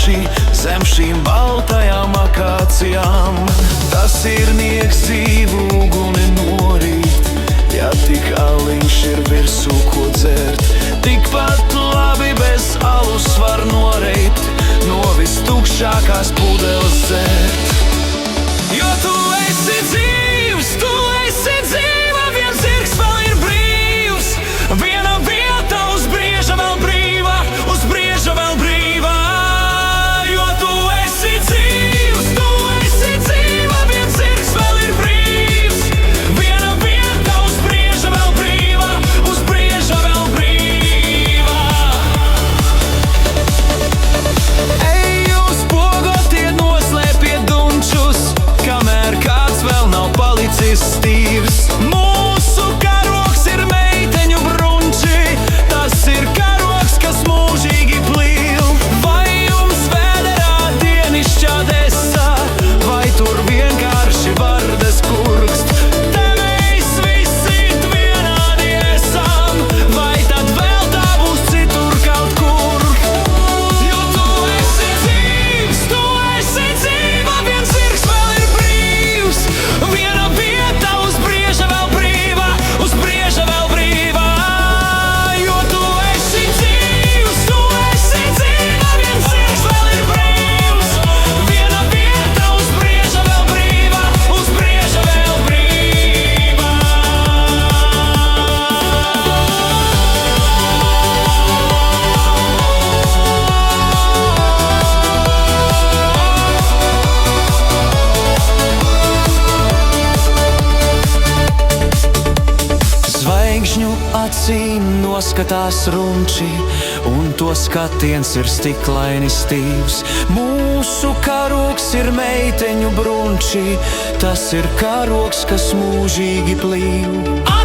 brunči zem šīm baltajām akācijām. Tas ir nieks dzīvu uguni norīt, ja tik aliņš ir virsū ko dzert. Tikpat labi bez alus var noreit, no vistukšākās pudeles dzert. Jo tu esi dzīvs, tu esi dzīva, viens zirgs vēl ir brīvs, viena vieta uz brieža vēl brīva, uz brieža vēl brīva. Jo tu esi dzīvs, tu esi dzīva, viens zirgs vēl ir brīvs, viena vieta uz brieža vēl brīva, uz brieža vēl brīva. Ej, jūs pogotie noslēpiet dunčus, kamēr kāds vēl nav palicis stīvs. Mūsu karoks ir meiteņu brunči, tas ir karoks, kas mūžīgi plīv. Vai jums vēderā dienišķā desa, vai tur vienkārši vardes kurkst? Te mēs visi vienādi esam, vai tad vēl tā būs citur kaut kur? Jo tu esi dzīvs, tu esi dzīva, viens zirgs vēl ir brīvs, viena vieta uz brieža vēl brīva, uz brieža vēl brīva. Jo tu esi dzīvs, tu esi dzīva, viens zirgs vēl ir brīvs, viena vieta uz brieža vēl brīva, uz brieža vēl brīva. Zvaigžņu acīm noskatās runči, un to skatiens ir stiklaini stīvs. Mūsu karoks ir meiteņu brunči, tas ir karoks, kas mūžīgi plīv.